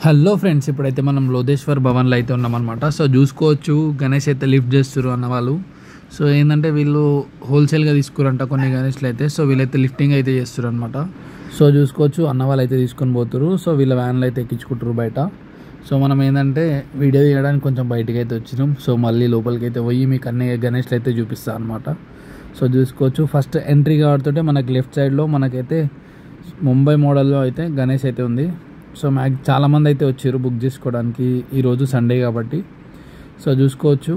Hello friends, ఇప్పుడైతే మనం లోదేశ్వర్ భవన్లో అయితే ఉన్నామన్నమాట. సో చూసుకోవచ్చు, గణేష్ అయితే లిఫ్ట్ చేస్తారు అన్న వాళ్ళు. సో ఏంటంటే వీళ్ళు హోల్సేల్గా తీసుకురంట కొన్ని గణేష్లు అయితే. సో వీళ్ళైతే లిఫ్టింగ్ అయితే చేస్తారు అనమాట. సో చూసుకోవచ్చు, అన్న వాళ్ళు అయితే తీసుకొని పోతారు. సో వీళ్ళ వ్యాన్లు అయితే ఎక్కించుకుంటారు బయట. సో మనం ఏంటంటే వీడియో తీయడానికి కొంచెం బయటకు అయితే వచ్చినాం. సో మళ్ళీ లోపలికి అయితే పోయి మీకు అన్ని గణేష్లు అయితే చూపిస్తాను అనమాట. సో చూసుకోవచ్చు, ఫస్ట్ ఎంట్రీ కావడంతో మనకి లెఫ్ట్ సైడ్లో మనకైతే ముంబై మోడల్లో అయితే గణేష్ అయితే ఉంది. సో చాలామంది అయితే వచ్చారు బుక్ చేసుకోవడానికి, ఈరోజు సండే కాబట్టి. సో చూసుకోవచ్చు,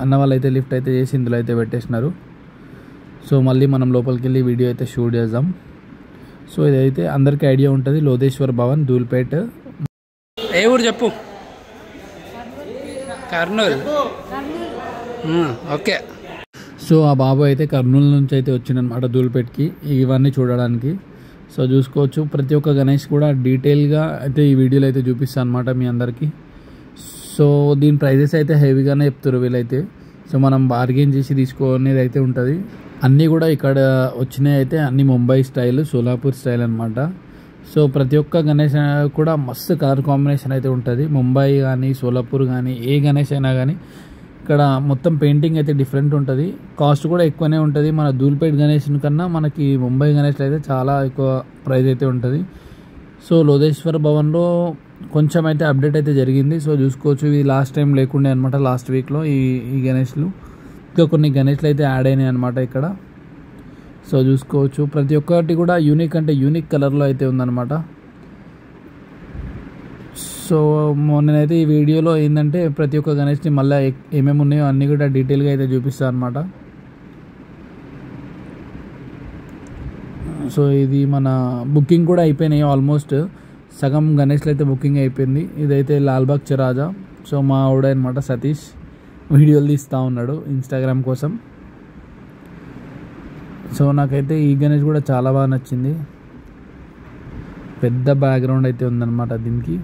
అన్న వాళ్ళు అయితే లిఫ్ట్ అయితే చేసి ఇందులో అయితే పెట్టేసినారు. సో మళ్ళీ మనం లోపలికి వెళ్ళి వీడియో అయితే షూట్ చేద్దాం. సో ఇదైతే అందరికీ ఐడియా ఉంటుంది, లోదేశ్వర్ భవన్, ధూల్పేట్. ఏ ఊరు చెప్పు? కర్నూలు. ఓకే. సో ఆ బాబు అయితే కర్నూలు నుంచి అయితే వచ్చిందనమాట ధూల్పేట్కి ఇవన్నీ చూడడానికి. సో చూసుకోవచ్చు, ప్రతి ఒక్క గణేష్ కూడా డీటెయిల్గా అయితే ఈ వీడియోలో అయితే చూపిస్తాను అనమాట మీ అందరికీ. సో దీని ప్రైజెస్ అయితే హెవీగానే చెప్తారు వీళ్ళైతే. సో మనం బార్గెన్ చేసి తీసుకునేది అయితే ఉంటుంది. అన్నీ కూడా ఇక్కడ వచ్చినాయి అయితే అన్నీ ముంబై స్టైల్, సోలాపూర్ స్టైల్ అనమాట. సో ప్రతి ఒక్క గణేష్ కూడా మస్తు కలర్ కాంబినేషన్ అయితే ఉంటుంది. ముంబై కానీ సోలాపూర్ కానీ ఏ గణేష్ అయినా కానీ ఇక్కడ మొత్తం పెయింటింగ్ అయితే డిఫరెంట్ ఉంటుంది. కాస్ట్ కూడా ఎక్కువనే ఉంటుంది. మన ధూల్పేట్ గణేష్ కన్నా మనకి ముంబై గణేష్లో అయితే చాలా ఎక్కువ ప్రైస్ అయితే ఉంటుంది. సో లోదేశ్వర్ భవన్లో కొంచెం అయితే అప్డేట్ అయితే జరిగింది. సో చూసుకోవచ్చు, ఇది లాస్ట్ టైం లేకుండే అనమాట. లాస్ట్ వీక్లో ఈ గణేష్లు ఇంకా కొన్ని గణేష్లు అయితే యాడ్ అయినాయి అనమాట ఇక్కడ. సో చూసుకోవచ్చు, ప్రతి ఒక్కటి కూడా యూనిక్ అంటే యూనిక్ కలర్లో అయితే ఉందన్నమాట. సో నేనైతే ఈ వీడియోలో ఏంటంటే ప్రతి ఒక్క గణేష్ని మళ్ళీ ఏమేమి ఉన్నాయో అన్నీ కూడా డీటెయిల్గా అయితే చూపిస్తాను అనమాట. సో ఇది మన బుకింగ్ కూడా అయిపోయినాయి, ఆల్మోస్ట్ సగం గణేష్లు అయితే బుకింగ్ అయిపోయింది. ఇదైతే లాల్బాగ్ చరాజా. సో మా ఆవిడ అనమాట సతీష్ వీడియోలు తీస్తూ ఉన్నాడు ఇన్స్టాగ్రామ్ కోసం. సో నాకైతే ఈ గణేష్ కూడా చాలా బాగా నచ్చింది. పెద్ద బ్యాక్గ్రౌండ్ అయితే ఉందన్నమాట దీనికి.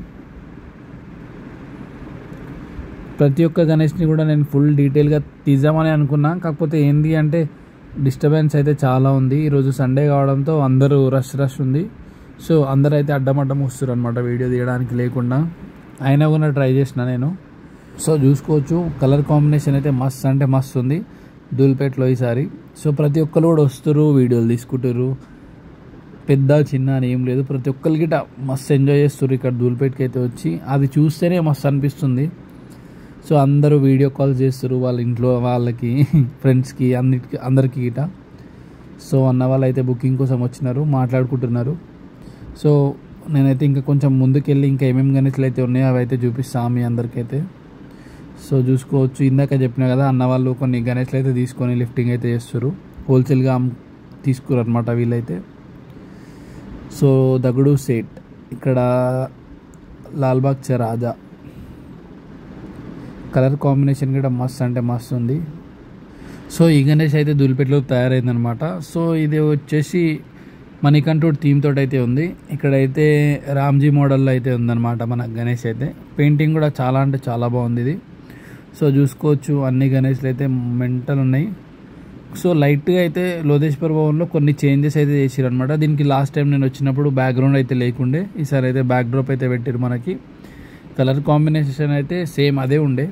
ప్రతి ఒక్క గణేష్ని కూడా నేను ఫుల్ డీటెయిల్గా తీద్దామని అనుకున్నా, కాకపోతే ఏంది అంటే డిస్టర్బెన్స్ అయితే చాలా ఉంది. ఈరోజు సండే కావడంతో అందరూ రష్ ఉంది. సో అందరూ అయితే అడ్డం వస్తారు అనమాట వీడియో తీయడానికి లేకుండా. అయినా కూడా ట్రై చేసిన నేను. సో చూసుకోవచ్చు, కలర్ కాంబినేషన్ అయితే మస్త్ అంటే మస్తు ఉంది ధూల్పేట్లో ఈసారి. సో ప్రతి ఒక్కరు కూడా వస్తారు, వీడియోలు తీసుకుంటారు. పెద్ద చిన్న అని ఏం లేదు, ప్రతి ఒక్కరికి మస్తు ఎంజాయ్ చేస్తారు ఇక్కడ ధూల్పేట్కి అయితే వచ్చి. అది చూస్తేనే మస్తు అనిపిస్తుంది. సో అందరూ వీడియో కాల్ చేస్తారు వాళ్ళ ఇంట్లో వాళ్ళకి, ఫ్రెండ్స్కి, అందరికీ గిట. సో అన్న వాళ్ళు అయితే బుకింగ్ కోసం వచ్చినారు, మాట్లాడుకుంటున్నారు. సో నేనైతే ఇంకా కొంచెం ముందుకెళ్ళి ఇంకా ఏమేమి గణేష్లు అయితే ఉన్నాయో అవి అయితే చూపిస్తాను మీ అందరికైతే. సో చూసుకోవచ్చు, ఇందాక చెప్పినా కదా, అన్న వాళ్ళు కొన్ని గణేష్లు అయితే తీసుకొని లిఫ్టింగ్ అయితే చేస్తారు. హోల్సేల్గా తీసుకురు అనమాట వీళ్ళైతే. సో దగడు సేట్ ఇక్కడ లాల్బాగ్ చరాజా. కలర్ కాంబినేషన్ కూడా మస్త్ అంటే మస్తు ఉంది. సో ఈ గణేష్ అయితే ధూల్పేట్లో తయారైందనమాట. సో ఇది వచ్చేసి మణికంఠుడు థీమ్ తోటి అయితే ఉంది. ఇక్కడైతే రామ్జీ మోడల్లో అయితే ఉందన్నమాట మన గణేష్ అయితే. పెయింటింగ్ కూడా చాలా అంటే చాలా బాగుంది ఇది. సో చూసుకోవచ్చు, అన్ని గణేష్లు అయితే మెంటల్ ఉన్నాయి. సో లైట్గా అయితే లోదేశ్వర్ భవన్లో కొన్ని చేంజెస్ అయితే చేసారు అనమాట. దీనికి లాస్ట్ టైం నేను వచ్చినప్పుడు బ్యాక్గ్రౌండ్ అయితే లేకుండే, ఈసారి అయితే బ్యాక్ డ్రాప్ అయితే పెట్టారు మనకి. కలర్ కాంబినేషన్ అయితే సేమ్ అదే ఉండే.